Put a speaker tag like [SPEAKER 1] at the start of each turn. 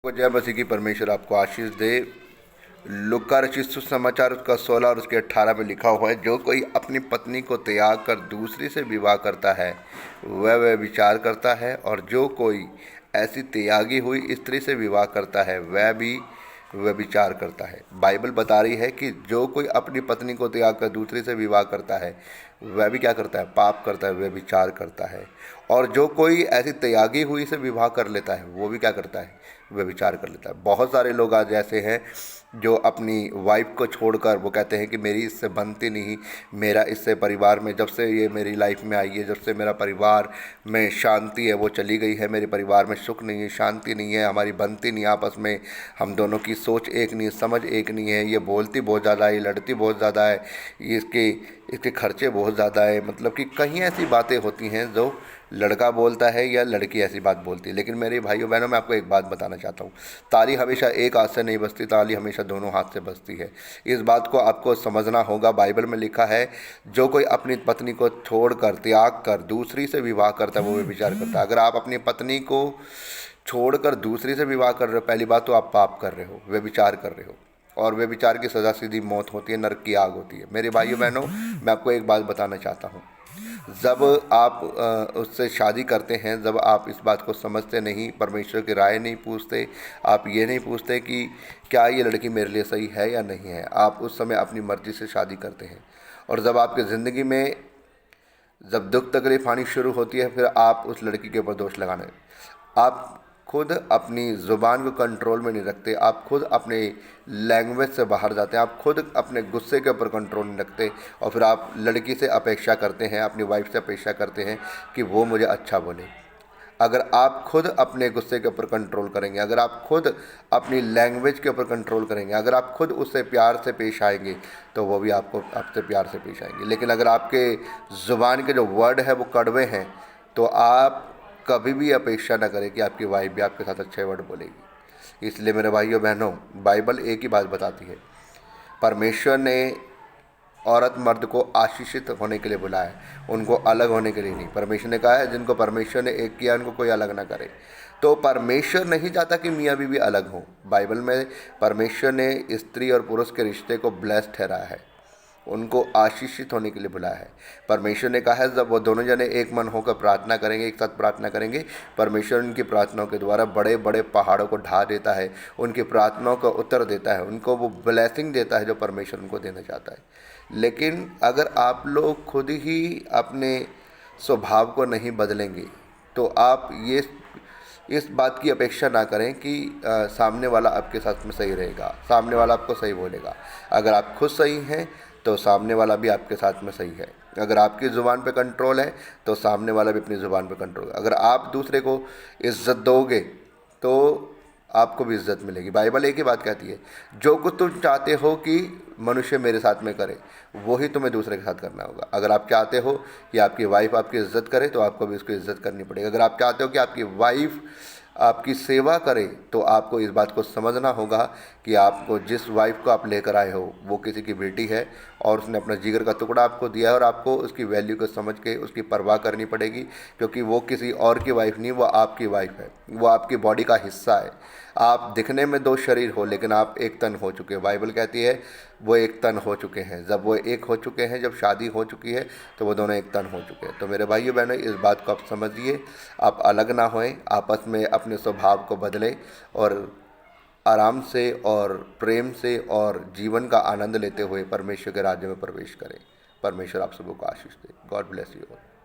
[SPEAKER 1] को जय मसीह की। परमेश्वर आपको आशीष दे। लूका रचित सुसमाचार उसका 16 और उसके 18 में लिखा हुआ है, जो कोई अपनी पत्नी को त्याग कर दूसरी से विवाह करता है वह विचार करता है, और जो कोई ऐसी त्यागी हुई स्त्री से विवाह करता है वह भी व्यभिचार करता है। बाइबल बता रही है कि जो कोई अपनी पत्नी को त्याग कर दूसरी से विवाह करता है वह भी क्या करता है? पाप करता है, व्यभिचार करता है। और जो कोई ऐसी त्यागी हुई से विवाह कर लेता है वो भी क्या करता है? व्यभिचार कर लेता है। बहुत सारे लोग आज ऐसे हैं जो अपनी वाइफ को छोड़कर वो कहते हैं कि मेरी इससे बनती नहीं, मेरा इससे परिवार में, जब से ये मेरी लाइफ में आई है, जब से मेरा परिवार में शांति है वो चली गई है, मेरे परिवार में सुख नहीं है, शांति नहीं है, हमारी बनती नहीं आपस में, हम दोनों की सोच एक नहीं, समझ एक नहीं है, ये बोलती बहुत ज़्यादा है, ये लड़ती बहुत ज़्यादा है, इसके खर्चे बहुत ज़्यादा है। मतलब कि कहीं ऐसी बातें होती हैं जो लड़का बोलता है या लड़की ऐसी बात बोलती है। लेकिन मेरे भाइयों बहनों, मैं आपको एक बात बताना चाहता हूँ, ताली हमेशा एक हाथ से नहीं बजती, ताली हमेशा दोनों हाथ से बजती है। इस बात को आपको समझना होगा। बाइबल में लिखा है, जो कोई अपनी पत्नी को छोड़कर, त्याग कर दूसरी से विवाह करता है वो व्यभिचार करता है। अगर आप अपनी पत्नी को छोड़कर दूसरी से विवाह कर रहे हो, पहली बात तो आप पाप कर रहे हो, व्यभिचार कर रहे हो, और व्यभिचार की सज़ा सीधी मौत होती है, नरक की आग होती है। मेरे भाइयों बहनों, मैं आपको एक बात बताना चाहता हूँ, जब आप उससे शादी करते हैं, जब आप इस बात को समझते नहीं, परमेश्वर की राय नहीं पूछते, आप ये नहीं पूछते कि क्या ये लड़की मेरे लिए सही है या नहीं है, आप उस समय अपनी मर्ज़ी से शादी करते हैं। और जब आपकी ज़िंदगी में जब दुख तकलीफ आनी शुरू होती है, फिर आप उस लड़की के ऊपर दोष लगाने, आप खुद अपनी ज़ुबान को कंट्रोल में नहीं रखते, आप खुद अपने लैंग्वेज से बाहर जाते हैं, आप खुद अपने गुस्से के ऊपर कंट्रोल नहीं रखते, और फिर आप लड़की से अपेक्षा करते हैं, अपनी वाइफ से अपेक्षा करते हैं कि वो मुझे अच्छा बोले। अगर आप खुद अपने गुस्से के ऊपर कंट्रोल करेंगे, अगर आप खुद अपनी लैंग्वेज के ऊपर कंट्रोल करेंगे, अगर आप खुद उससे प्यार से पेश आएंगे, तो वो भी आपको आपसे प्यार से पेश आएंगे। लेकिन अगर आपके ज़ुबान के जो वर्ड है वो कड़वे हैं, तो आप कभी भी अपेक्षा ना करें कि आपकी वाइफ भी आपके साथ अच्छे वर्ड बोलेगी। इसलिए मेरे भाइयों बहनों, बाइबल एक ही बात बताती है, परमेश्वर ने औरत मर्द को आशीषित होने के लिए बुलाया है, उनको अलग होने के लिए नहीं। परमेश्वर ने कहा है, जिनको परमेश्वर ने एक किया उनको कोई अलग ना करे। तो परमेश्वर नहीं चाहता कि मियाँ बीवी अलग हों। बाइबल में परमेश्वर ने स्त्री और पुरुष के रिश्ते को ब्लेस्ड ठहराया है, उनको आशीषित होने के लिए बुलाया है। परमेश्वर ने कहा है, जब वो दोनों जने एक मन होकर प्रार्थना करेंगे, एक साथ प्रार्थना करेंगे, परमेश्वर उनकी प्रार्थनाओं के द्वारा बड़े बड़े पहाड़ों को ढा देता है, उनकी प्रार्थनाओं का उत्तर देता है, उनको वो ब्लेसिंग देता है जो परमेश्वर उनको देना चाहता है। लेकिन अगर आप लोग खुद ही अपने स्वभाव को नहीं बदलेंगे, तो आप ये इस बात की अपेक्षा ना करें कि सामने वाला आपके साथ में सही रहेगा, सामने वाला आपको सही बोलेगा। अगर आप खुद सही हैं तो सामने वाला भी आपके साथ में सही है। अगर आपकी ज़ुबान पे कंट्रोल है तो सामने वाला भी अपनी ज़ुबान पे कंट्रोल है। अगर आप दूसरे को इज्जत दोगे तो आपको भी इज्जत मिलेगी। बाइबल एक ही बात कहती है, जो कुछ तुम चाहते हो कि मनुष्य मेरे साथ में करे, वही तुम्हें दूसरे के साथ करना होगा। अगर आप चाहते हो कि आपकी वाइफ आपकी इज्जत करे, तो आपको भी उसकी इज्जत करनी पड़ेगी। अगर आप चाहते हो कि आपकी वाइफ आपकी सेवा करे, तो आपको इस बात को समझना होगा कि आपको जिस वाइफ को आप लेकर आए हो वो किसी की बेटी है, और उसने अपना जिगर का टुकड़ा आपको दिया है, और आपको उसकी वैल्यू को समझ के उसकी परवाह करनी पड़ेगी, क्योंकि वो किसी और की वाइफ नहीं, वो आपकी वाइफ है, वो आपकी बॉडी का हिस्सा है। आप दिखने में दो शरीर हो, लेकिन आप एक तन हो चुके हैं। बाइबल कहती है वो एक तन हो चुके हैं। जब वो एक हो चुके हैं, जब शादी हो चुकी है, तो वो दोनों एक तन हो चुके हैं। तो मेरे भाइयों बहनों, इस बात को आप समझिए, आप अलग ना होएं, आपस में अपने स्वभाव को बदलें, और आराम से और प्रेम से और जीवन का आनंद लेते हुए परमेश्वर के राज्य में प्रवेश करें। परमेश्वर आप सबको आशीष दे। God bless you all.